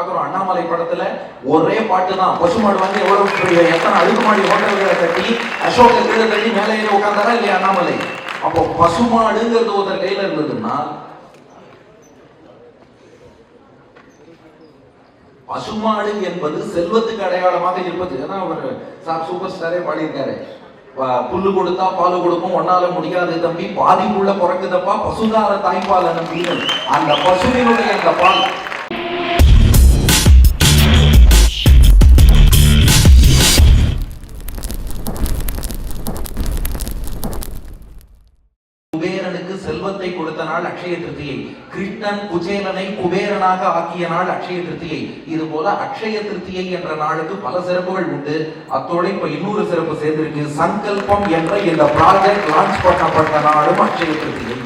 பாக்குறோம். அண்ணாமலை படத்துல ஒரே பாட்டு தான், பசுமாடு வந்து எவ்வளவு பெரிய எத்தனை அடுக்குமாடி ஹோட்டல்களை கட்டி அசோக கீழே தள்ளி மேலே ஏறி உட்கார்ந்தாரா இல்லையா அண்ணாமலை? அப்போ பசுமாடுங்கிறது ஒருத்தர் கையில இருந்ததுன்னா, பசுமாடு என்பது செல்வத்துக்கு அடையாளமாக இருப்பது. ஏன்னா அவர் சூப்பர் ஸ்டாரே பாடியிருக்காரு, புல்லு கொடுத்தா பால் கொடுக்கும், ஒன்னால முடியாது தம்பி, பாதிப்புள்ள பிறக்குதப்பா பசுதார தாய்ப்பால் நம்பி. அந்த பசுவினுடைய அந்த பால் குபேரனுக்கு செல்வத்தை கொடுத்த நாள் அக்ஷய திருத்தியை, கிருஷ்ணன் குஜேலனை குபேரனாக ஆக்கிய நாள் அக்ஷய திருத்தியை. இது போல அக்ஷய திருத்தியை என்ற நாளுக்கு பல சிறப்புகள் உண்டு. அத்தோட இப்ப இன்னொரு சிறப்பு சேர்ந்திருக்கு. சங்கல்பம் என்ற இந்த ப்ராஜெக்ட் லான்ச் பண்ணப்பட்ட நாளும் அக்ஷய திருத்தியை.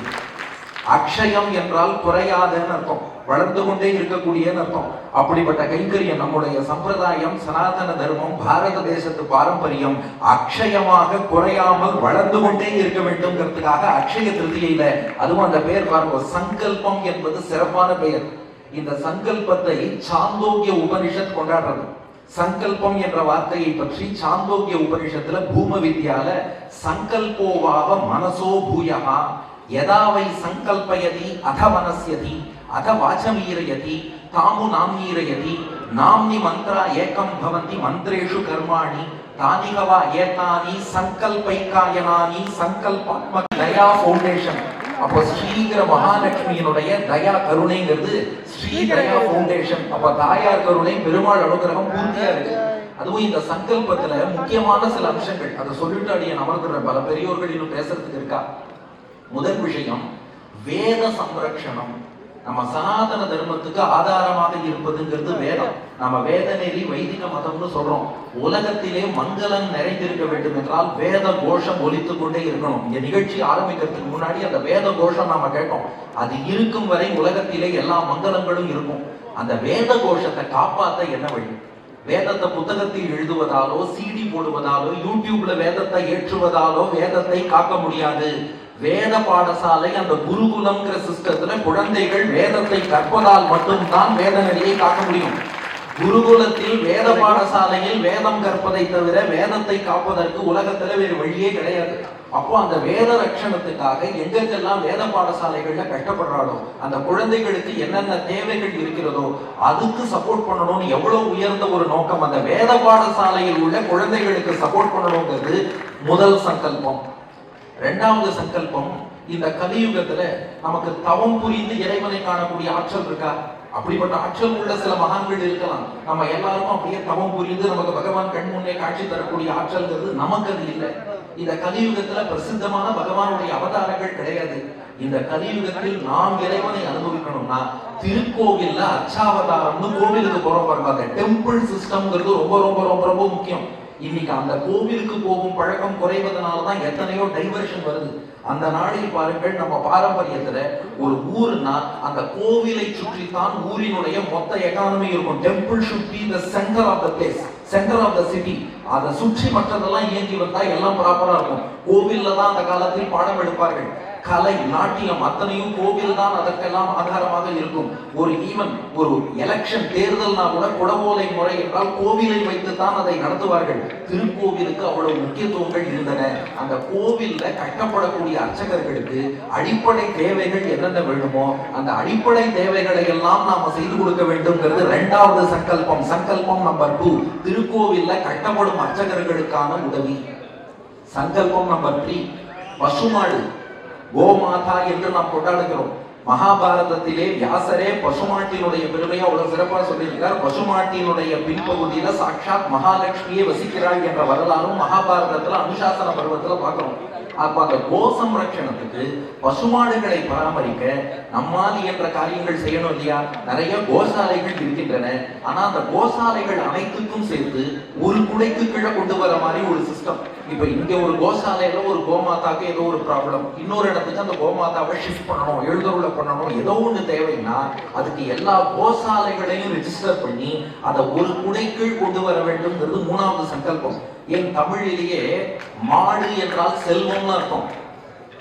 அக்ஷயம் என்றால் குறையாதன்னு அர்த்தம், வளர்ந்து கொண்டே இருக்கக்கூடியன்னு அர்த்தம். அப்படிப்பட்ட கைங்கரியம் நம்முடைய சம்பிரதாயம், சனாதன தர்மம், பாரத தேசத்து பாரம்பரியம் அக்ஷயமாக குறையாமல் வளர்ந்து கொண்டே இருக்க வேண்டும்ங்கிறதுக்காக அக்ஷய திருத்தியில, அதுவும் அந்த பெயர் பாருங்க, சங்கல்பம் என்பது சிறப்பான பெயர். இந்த சங்கல்பத்தை சாந்தோக்கிய உபனிஷத் கொண்டாடுறது. சங்கல்பம் என்ற வார்த்தையை பற்றி சாந்தோக்கிய உபனிஷத்துல பூம வித்யால சங்கல்போவாவ மனசோ பூயகா யதாவை சங்கல்பயதி அத மனஸ்யதி அத வாசமீரயதி தாமு நாம்னீரயதி நாம்னி மந்த்ரா ஏகம் பவந்தி மந்திரேஷு கர்மாணி தானிகவா ஏதானி சங்கல்பைகாயனானி சங்கல்பாத்மக தயா ஃபவுண்டேஷன். அப்போ ஸ்ரீங்கிற மகாலட்சுமியினுடைய தயா கருணைங்கிறது ஸ்ரீ தயா ஃபவுண்டேஷன். அப்ப தாயார் கருணை, பெருமாள் அனுகிரகம் பூர்த்தியா இருக்கு. அதுவும் இந்த சங்கல்பத்துல முக்கியமான சில அம்சங்கள், அதை சொல்லிட்டு அடிய அமர்ந்துற பல பெரியோர்கள் இன்னும் பேசுறதுக்கு இருக்கா. முதல் விஷயம் வேத சம்ரக்ஷணம். நம்ம சனாதன தர்மத்துக்கு ஆதாரமாக இருப்பதுங்கிறது வேதம். நம்ம வேத நெறி வைதிக மதம்னு சொல்றோம். உலகத்திலே மங்களம் நிறைந்திருக்க வேண்டும் என்றால் வேத கோஷம் ஒலித்துக் கொண்டே இருக்கணும். இந்த நிகழ்ச்சி ஆரம்பிக்கிறதுக்கு முன்னாடி அந்த வேத கோஷம் நாம கேட்டோம். அது இருக்கும் வரை உலகத்திலே எல்லா மங்களங்களும் இருக்கும். அந்த வேத கோஷத்தை காப்பாற்ற என்ன வழி? வேதத்தை புத்தகத்தில் எழுதுவதாலோ, சிடி போடுவதாலோ, யூடியூப்ல வேதத்தை ஏற்றுவதாலோ வேதத்தை காக்க முடியாது. வேத பாடசாலை, அந்த குருகுலம்ங்கிற சிஸ்டத்துல குழந்தைகள் வேதத்தை கற்பதால் மட்டும்தான் வேத நெறியை காக்க முடியும். குருகுலத்தில் வேத பாடசாலையில் வேதம் கற்பதை தவிர வேதத்தை காப்பதற்கு உலகத்துல வேறு வழியே கிடையாது. அப்போ அந்த வேத ரட்சணத்துக்காக எங்கெல்லாம் வேத பாடசாலைகள்ல கஷ்டப்படுறாளோ, அந்த குழந்தைகளுக்கு என்னென்ன தேவைகள் இருக்கிறதோ அதுக்கு சப்போர்ட் பண்ணணும்னு எவ்வளவு உயர்ந்த ஒரு நோக்கம். அந்த வேத பாடசாலையில் உள்ள குழந்தைகளுக்கு சப்போர்ட் பண்ணணுங்கிறது முதல் சங்கல்பம். இரண்டாவது சங்கல்பம், இந்த கலியுகத்துல நமக்கு தவம் புரிந்து இறைவனை காணக்கூடிய ஆற்றல் இருக்கா? அப்படிப்பட்ட ஆற்றல் உள்ள சில மகான்கள் இருக்கலாம். நம்ம எல்லாருக்கும் அப்படியே தவம் புரிந்து நமக்கு பகவான் கண் முன்னே காட்சி தரக்கூடிய ஆற்றல்ங்கிறது நமக்கு அது இல்லை. இந்த கலியுகத்துல பிரசித்தமான பகவானுடைய அவதாரங்கள் கிடையாது. இந்த கலியுகத்தில் நாம் இறைவனை அனுபவிக்கணும்னா திருக்கோவில்ல அச்சாவதாரம்னு கோவிலுக்கு போறோம் பாருங்க. டெம்பிள் சிஸ்டம்ங்கிறது ரொம்ப ரொம்ப ரொம்ப ரொம்ப முக்கியம். இன்னைக்கு அந்த கோவிலுக்கு போகும் பழக்கம் குறைவதனாலதான் எத்தனையோ டைவர்ஷன் வருது. அந்த நாளில் பாருங்கள், நம்ம பாரம்பரியத்துல ஒரு ஊர்னா அந்த கோவிலை சுற்றித்தான் ஊரினுடைய மொத்த எகானமி இருக்கும். Temple should be the center of the place, center of the city. அதை சுற்றி மற்றதெல்லாம் இயங்கி வந்தா எல்லாம் ப்ராப்பரா இருக்கும். கோவில்ல தான் அந்த காலத்தில் பாடம் எடுப்பார்கள். கலை, நாட்டியம் அத்தனையும் கோவில் தான் அதற்கெல்லாம் ஆதாரமாக இருக்கும். ஒரு ஈவன் ஒரு எலெக்ஷன் தேர்தல்னா கூட குடவோலை முறை என்றால் கோவிலை வைத்து தான் அதை நடத்துவார்கள். திருக்கோவிலுக்கு அவ்வளவு முக்கியத்துவங்கள் இருந்தன. அந்த கோவில்ல கட்டப்படக்கூடிய அர்ச்சகர்களுக்கு அடிப்படை தேவைகள் என்னென்ன வேணுமோ அந்த அடிப்படை தேவைகளை எல்லாம் நாம செய்து கொடுக்க வேண்டும்ங்கிறது இரண்டாவது சங்கல்பம். சங்கல்பம் நம்பர் 2, திருக்கோவில்ல கட்டப்படும் அர்ச்சகர்களுக்கான உதவி. சங்கல்பம் நம்பர் 3, பசுமாடு கோமாதா என்று நாம் கொண்டாடுகிறோம். மகாபாரதத்திலே வியாசரே பசுமாட்டினுடைய பெருமையை அவ்வளவு சிறப்பாக சொல்லியிருக்கார். பசுமாட்டினுடைய பின்பகுதியில சாட்சாத் மகாலட்சுமியே வசிக்கிறாள் என்ற வரலாறும் மகாபாரதத்துல அனுசாசன பருவத்துல பார்க்கிறோம். அப்ப அந்த கோ சம்ரட்சணத்துக்கு, பசுமாடுகளை பராமரிக்க நம்மால் என்ற காரியங்கள் செய்யணும் இல்லையா? நிறைய கோசாலைகள் இருக்கின்றன. ஆனா அந்த கோசாலைகள் அனைத்துக்கும் சேர்த்து ஒரு குடைக்கு கீழே கொண்டு வர மாதிரி ஒரு சிஸ்டம். இப்ப இங்க ஒரு கோசாலையில ஒரு கோமாதாக்கு ஏதோ ஒரு ப்ராப்ளம், இன்னொரு இடத்துக்கு அந்த கோமாதாவை ஷிஃப்ட் பண்ணணும், எழுதுருள பண்ணணும், ஏதோ ஒண்ணு தேவைன்னா அதுக்கு எல்லா கோசாலைகளையும் ரெஜிஸ்டர் பண்ணி அதை ஒரு குடைக்குள் கொண்டு வர வேண்டும்ங்கிறது மூணாவது சங்கல்பம். என் தமிழிலேயே மாடு என்றால் செல்வம்னு அர்த்தம்.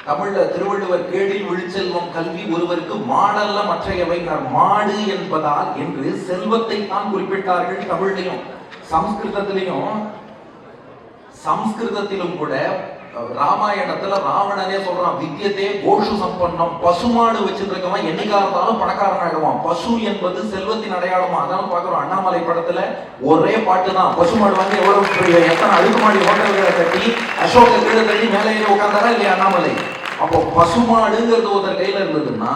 தமிழ்ல திருவள்ளுவர் கேடில் விழுச்செல்வம் கல்வி ஒருவருக்கு மாடல்ல மற்றையவை மாடு என்பதால் என்று செல்வத்தை தான் குறிப்பிட்டார்கள். தமிழ்லையும் சம்ஸ்கிருதத்திலும் கூட ராமாயணத்துல ராவணனே சொல்றான், வித்தியத்தே கோஷு சம்பன்னம், பசுமாடு வச்சிருக்கவன் என்னைக்கா இருந்தாலும் பணக்காரன் ஆயிடுவான். பசு என்பது செல்வத்தின் அடையாளமா. அதான் பாக்குறோம் அண்ணாமலை படத்துல ஒரே பாட்டு தான், பசுமாடு வந்து எவ்வளவு எத்தனை அடுக்குமாடி ஹோட்டல்களை கட்டி அசோக கீழே தட்டி மேலே உட்கார்ந்தாரா இல்லையா அண்ணாமலை. அப்போ பசுமாடுங்கிறது ஒருத்தர் கையில இருந்ததுன்னா,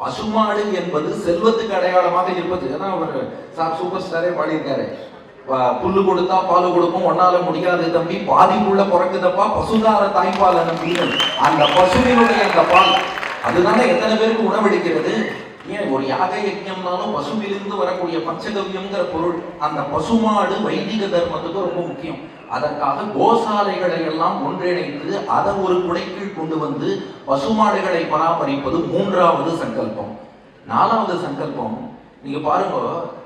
பசுமாடு என்பது செல்வத்துக்கு அடையாளமாக இருப்பது. ஏன்னா அவர் சூப்பர் ஸ்டாரே பாடியிருக்காரு, புல்லு கொடுத்தா பால் கொடுக்கும், ஒன்னால முடியாது தம்பி, பாதிப்புள்ள பிறக்குதப்பா பசுதார தாய்ப்பால் நம்பி. அந்த பசுவினுடைய அந்த பால் அதுதானே எத்தனை பேருக்கு உணவளிக்கிறது. ஏன் ஒரு யாக யஜ்ஞம்னாலும் பசுவிலிருந்து வரக்கூடிய பஞ்சகவ்யம்ங்கிற பொருள். அந்த பசுமாடு வைதிக தர்மத்துக்கு ரொம்ப முக்கியம். அதற்காக கோசாலைகளை எல்லாம் ஒன்றிணைத்து அதை ஒரு குடைக்குள் கொண்டு வந்து பசுமாடுகளை பராமரிப்பது மூன்றாவது சங்கல்பம். நாலாவது சங்கல்பம் நீங்க பாருங்க,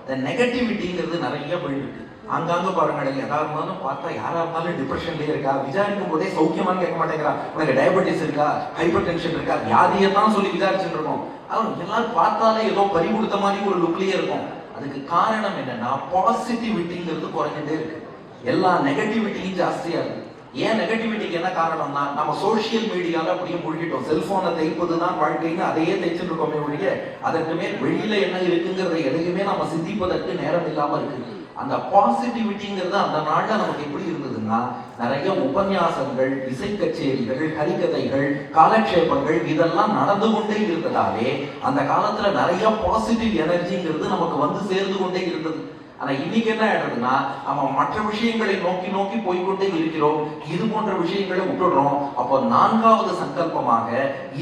இந்த நெகட்டிவிட்டிங்கிறது நிறைய போயிருக்கு. அங்கங்க பாருங்க, எதா இருந்தாலும் பார்த்தா யாரா இருந்தாலும் டிப்ரெஷன்லயே இருக்கா, விசாரிக்கும் போதே சௌக்கியமானு கேட்க மாட்டேங்கிறா, உனக்கு டயபெட்டிஸ் இருக்கா, ஹைப்பர் டென்ஷன் இருக்கா, வியாதியை தான் சொல்லி விசாரிச்சுட்டு இருக்கோம். அவங்க எல்லாரும் பார்த்தாலே ஏதோ பறி கொடுத்த மாதிரி ஒரு லுக்லயே இருக்கும். அதுக்கு காரணம் என்னன்னா, பாசிட்டிவிட்டிங்கிறது குறைஞ்சிட்டே இருக்கு, எல்லா நெகட்டிவிட்டியும் ஜாஸ்தியா இருக்கு. ஏன் நெகட்டிவிட்டிக்கு என்ன காரணம்னா, நம்ம சோசியல் மீடியால அப்படியே மூழ்கிட்டோம். செல்போனை தேய்ப்பதுதான் வாழ்க்கைன்னு அதையே தேய்ச்சிட்டு இருக்கோமே ஒழிய அதற்கு மேல் வெளியில என்ன இருக்குங்கிறத எதையுமே நம்ம சிந்திப்பதற்கு நேரம் இல்லாம இருக்கு. அந்த பாசிட்டிவிட்டிங்கிறது அந்த நாள்ல நமக்கு எப்படி இருந்ததுன்னா, நிறைய உபன்யாசங்கள், இசை கச்சேரிகள், ஹரிகதைகள், காலக்ஷேபங்கள் இதெல்லாம் நடந்து கொண்டே இருந்ததாலே அந்த காலத்துல நிறைய பாசிட்டிவ் எனர்ஜிங்கிறது நமக்கு வந்து சேர்ந்து கொண்டே இருந்தது. ஆனா இன்னைக்கு என்ன ஆயிடுறதுன்னா, நம்ம மற்ற விஷயங்களை நோக்கி நோக்கி போய்கொண்டே இருக்கிறோம், இது போன்ற விஷயங்களை விட்டுடுறோம். அப்போ நான்காவது சங்கல்பமாக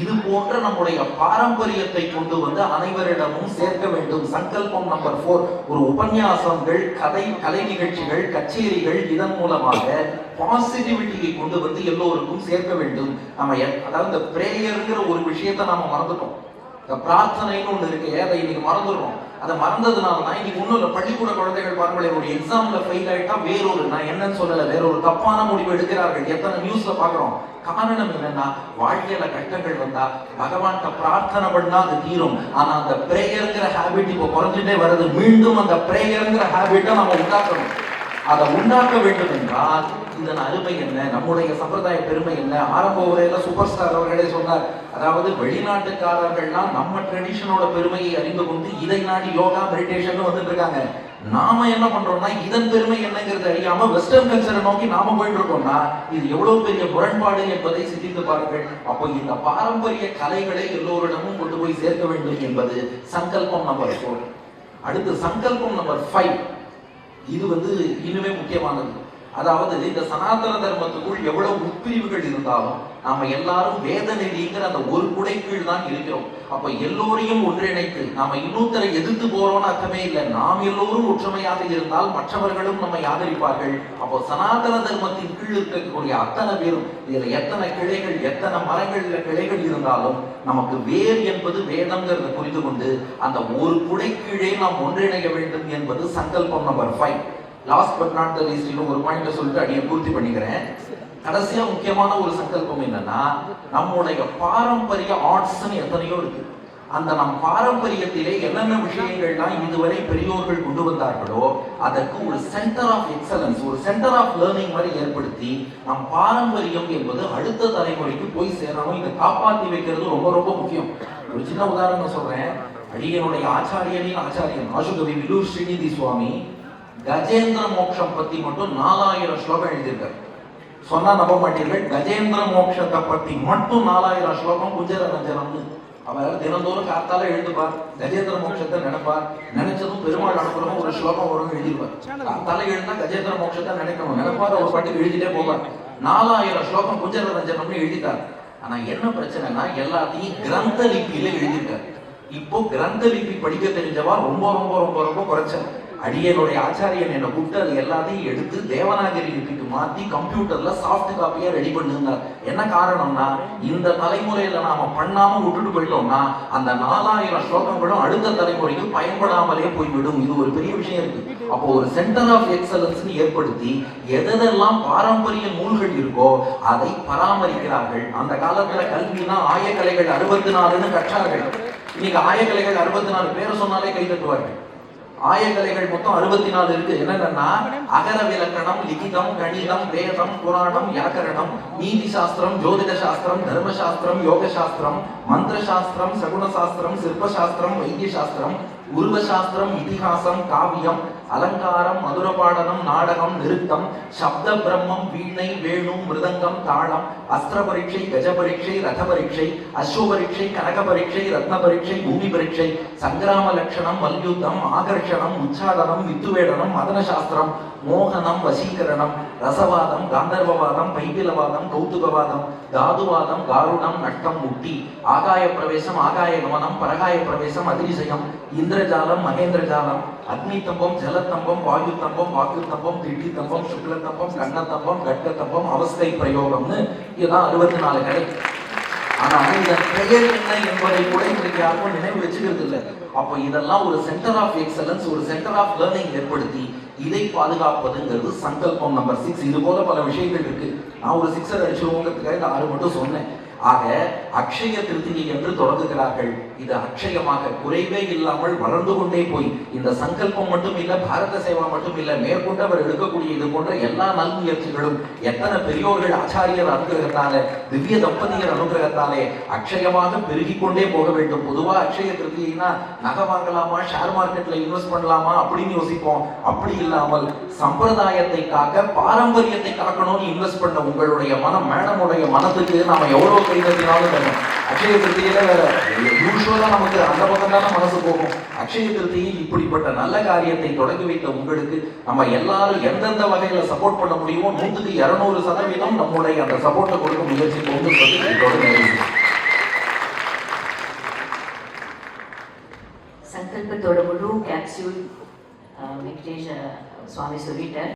இது போன்ற நம்முடைய பாரம்பரியத்தை கொண்டு வந்து அனைவரிடமும் சேர்க்க வேண்டும். சங்கல்பம் நம்பர் 4, ஒரு உபன்யாசங்கள், கலை நிகழ்ச்சிகள், கச்சேரிகள், இதன் மூலமாக பாசிட்டிவிட்டியை கொண்டு வந்து எல்லோருக்கும் சேர்க்க வேண்டும். நம்ம அதாவது இந்த பிரேயர்ங்கிற ஒரு விஷயத்தை நாம மறந்துட்டோம். இந்த பிரார்த்தனைன்னு ஒண்ணு இருக்கு, அதை இன்னைக்கு மறந்துடுறோம். அதை மறந்ததுனாலதான் இன்னைக்கு ஒண்ணும் இல்லை, பள்ளிக்கூட குழந்தைகள் பாருங்களேன், ஒரு எக்ஸாம்ல ஃபெயில் ஆயிட்டா வேறொரு, நான் என்னன்னு சொல்லல, வேறொரு தப்பான முடிவு எடுக்கிறார்கள். எத்தனை நியூஸ்ல பாக்குறோம். காரணம் என்னன்னா, வாழ்க்கையில கஷ்டங்கள் வந்தா பகவான்கிட்ட பிரார்த்தனை பண்ணா அது தீரும். ஆனா அந்த பிரேயர்ங்கிற ஹேபிட் இப்போ குறைஞ்சிட்டே வருது. மீண்டும் அந்த பிரேயர்ங்கிற ஹேபிட்டை நம்ம உண்டாக்கணும். அதை உண்டாக்க வேண்டும் என்றால் இதன் அருமை என்ன, நம்முடைய சம்பிரதாய பெருமை என்ன. ஆரம்ப உரையில சூப்பர் ஸ்டார் அவர்களே சொன்னார், அதாவது வெளிநாட்டுக்காரர்கள்லாம் நம்ம ட்ரெடிஷனோட பெருமையை அறிந்து கொண்டு இதை நாடி யோகா மெடிடேஷன் வந்துட்டு இருக்காங்க. நாம என்ன பண்றோம்னா, இதன் பெருமை என்னங்கிறது அறியாம வெஸ்டர்ன் கல்ச்சரை நோக்கி நாம போயிட்டு இருக்கோம்னா இது எவ்வளவு பெரிய முரண்பாடு என்பதை சிந்தித்து பாருங்கள். அப்போ இந்த பாரம்பரிய கலைகளை எல்லோரிடமும் கொண்டு போய் சேர்க்க வேண்டும் என்பது சங்கல்பம் நம்பர் 4. அடுத்து சங்கல்பம் நம்பர் 5, இது வந்து இன்னுமே முக்கியமானது. அதாவது இந்த சனாதன தர்மத்துக்குள் எவ்வளவு உட்பிரிவுகள் இருந்தாலும் நாம எல்லாரும் வேத நெறிங்கிற அந்த ஒரு குடைக்குள் தான் இருக்கிறோம். அப்ப எல்லோரையும் ஒன்றிணைத்து நாம இன்னொருத்தரை எதிர்த்து போறோம்னு அர்த்தமே இல்லை. நாம் எல்லோரும் ஒற்றுமையாக இருந்தால் மற்றவர்களும் நம்மை ஆதரிப்பார்கள். அப்போ சனாதன தர்மத்தின் கீழ் இருக்கக்கூடிய அத்தனை பேரும், இதுல எத்தனை கிளைகள், எத்தனை மரங்கள்ல கிளைகள் இருந்தாலும் நமக்கு வேர் என்பது வேதம்ங்கிறத புரிந்து கொண்டு அந்த ஒரு குடைக்கீழே நாம் ஒன்றிணைய வேண்டும் என்பது சங்கல்பம் number 5. Last but not the least, இன்னும் ஒரு பாயிண்ட் சொல்லிட்டு அடியை பூர்த்தி பண்ணிக்கிறேன். கடைசியா முக்கியமான ஒரு சங்கல்பம் என்னன்னா, நம்முடைய பாரம்பரிய ஆர்ட்ஸ்ன்னு எத்தனையோ இருக்கு. அந்த நம் பாரம்பரியத்திலே என்னென்ன விஷயங்கள்லாம் இதுவரை பெரியோர்கள் கொண்டு வந்தார்களோ அதற்கு ஒரு சென்டர் ஆஃப் எக்ஸலன்ஸ், ஒரு சென்டர் ஆஃப் லேர்னிங் மாதிரி ஏற்படுத்தி நம் பாரம்பரியம் என்பது அடுத்த தலைமுறைக்கு போய் சேரணும். இதை காப்பாற்றி வைக்கிறது ரொம்ப ரொம்ப முக்கியம். ஒரு சின்ன உதாரணம் சொல்றேன். அடியனுடைய ஆச்சாரியனின் ஆச்சாரியன் ஆசுகவி விலூர் ஸ்ரீநிதி சுவாமி கஜேந்திர மோட்சம் பத்தி மட்டும் 4000 ஸ்லோகம் எழுதியிருக்காரு. சொன்னா நம்ப மாட்டீர்கள், கஜேந்திர மோட்சத்தை பத்தி மட்டும் 4000 ஸ்லோகம் குஞ்சர ரஞ்சனம்னு. அவர் தினந்தோறும் காத்தால எழுதுப்பார், கஜேந்திர மோட்சத்தை நினைப்பார், நினைச்சதும் பெருமாள் அனுப்புறோம் ஒரு ஸ்லோகம் வரும் எழுதிடுவார். காத்தால எழுந்தா கஜேந்திர மோட்சத்தை நினைக்கணும் நினைப்பார், ஒரு பாட்டுக்கு எழுதிட்டே போவார். 4000 ஸ்லோகம் குஞ்சர ரஞ்சனம்னு எழுதிட்டார். ஆனா என்ன பிரச்சனைனா, எல்லாத்தையும் கிரந்த லிபியில எழுதிட்டார். இப்போ கிரந்த லிபி படிக்க தெரிஞ்சவா ரொம்ப ரொம்ப ரொம்ப ரொம்ப குறைச்சல். அடியனுடைய ஆச்சாரியன் என்னை கூப்பிட்டு அது எல்லாத்தையும் எடுத்து தேவநாகரி லிபிக்கு மாத்தி கம்ப்யூட்டர்ல சாஃப்ட் காப்பியா ரெடி பண்ணுனார். என்ன காரணம்னா, இந்த தலைமுறையில நாம பண்ணாம விட்டுட்டு போயிட்டோம்னா அந்த 4000 ஸ்லோகங்களும் அடுத்த தலைமுறைக்கு பயன்படாமலே போய்விடும். இது ஒரு பெரிய விஷயம் இருக்கு. அப்போ ஒரு சென்டர் ஆஃப் எக்ஸலன்ஸ் ஏற்படுத்தி எதெல்லாம் பாரம்பரிய நூல்கள் இருக்கோ அதை பராமரிக்கிறார்கள். அந்த காலத்துல கல்வினா ஆயக்கலைகள் 64ன்னு கற்றார்கள். இன்னைக்கு ஆயக்கலைகள் 64 பேரை சொன்னாலே கை தட்டுவார்கள். ஆயக்கலைகள் மொத்தம் 64 இருக்கு. என்னன்னா அகர விலக்கணம், லிகிதம், கணிதம், வேதம், புராணம், வியாக்கரணம், நீதி சாஸ்திரம், ஜோதிட சாஸ்திரம், தர்ம சாஸ்திரம், யோக சாஸ்திரம், மந்திர சாஸ்திரம், சகுன சாஸ்திரம், சிற்ப சாஸ்திரம், வைத்திய சாஸ்திரம், உருவ சாஸ்திரம், இதிகாசம், காவியம், அலங்காரம், மதுரபாடனம், நாடகம், நிருத்தம், சப்த பிரம்மம், வீணை, வேணு, மிருதங்கம், தாளம், அஸ்திர பரீட்சை, கஜ பரீட்சை, ரத பரீட்சை, அஸ்வ பரீட்சை, கனக பரீட்சை, ரத்ன பரீட்சை, பூமி பரீட்சை, சங்கிராம லட்சணம், மல்யுத்தம், ஆகர்ஷணம், உச்சாடனம், வித்துவேடனம், மதன சாஸ்திரம், மோகனம், வசீகரணம், ரசவாதம், காந்தர்வவாதம், பைபிலவாதம், கௌதுகவாதம், தாதுவாதம், காருணம், நட்டம், முட்டி, ஆகாய பிரவேசம், ஆகாய கமனம், பரகாய பிரவேசம், அதிசயம், இந்திரஜாலம், மகேந்திரஜாலம், அக்னி தம்பம், ஜலத்தம்பம், வாயு தம்பம், வாக்கு தம்பம், திட்டி தம்பம், சுக்ல தம்பம், கண்ண தம்பம், கட்க தம்பம், அவஸ்தை பிரயோகம்னு இதுதான் 64 கடை. ஆனா இந்த பெயர் என்ன என்பதை கூட இன்றைக்கு யாருக்கும் நினைவு வச்சுக்கிறது இல்லை. அப்போ இதெல்லாம் ஒரு சென்டர் ஆஃப் எக்ஸலன்ஸ், ஒரு சென்டர் ஆஃப் லேர்னிங் ஏற்படுத்தி இதை பாதுகாப்பதுங்கிறது சங்கல்பம் நம்பர் 6. இது போல பல விஷயங்கள் இருக்கு. நான் ஒரு 6 அடிச்சுவோங்கிறதுக்காக இந்த 6 மட்டும் சொன்னேன். ஆக அக்ஷய திருத்திகை என்று தொடங்குகிறார்கள். இது அக்ஷயமாக குறைவே இல்லாமல் வளர்ந்து கொண்டே போய் இந்த சங்கல்பம் மட்டும் இல்ல, பாரத சேவா மட்டும் இல்ல, மேற்கொண்டு அவர் எடுக்கக்கூடிய இது போன்ற எல்லா நல் முயற்சிகளும் எத்தனை பெரியோர்கள் ஆச்சாரியர் அனுகிரகத்தாலே, திவ்ய தம்பதியர் அனுகிரகத்தாலே அக்ஷயமாக பெருகி கொண்டே போக வேண்டும். பொதுவா அக்ஷய திருத்திகைனா நகை வாங்கலாமா, ஷேர் மார்க்கெட்ல இன்வெஸ்ட் பண்ணலாமா அப்படின்னு யோசிப்போம். அப்படி இல்லாமல் சம்பிரதாயத்தை காக்க, பாரம்பரியத்தை காக்கணும்னு இன்வெஸ்ட் பண்ண உங்களுடைய மனம், மேடமுடைய மனத்துக்கு நாம எவ்வளவு கைதட்டினாலும் வேணும். அக்ஷய திருத்தியில யூஸ்வலா நமக்கு அந்த பக்கம் தானே மனசு போகும். அக்ஷய திருத்தியில் இப்படிப்பட்ட நல்ல காரியத்தை தொடங்கி வைத்த உங்களுக்கு நம்ம எல்லாரும் எந்தெந்த வகையில சப்போர்ட் பண்ண முடியுமோ 100க்கு 200% நம்முடைய அந்த சப்போர்ட்டை கொடுக்க முயற்சி கொண்டு சொல்லி சங்கல்பத்தோட முழு கேப்சூல் வெங்கடேஷ் சுவாமி சொல்லிட்டார்.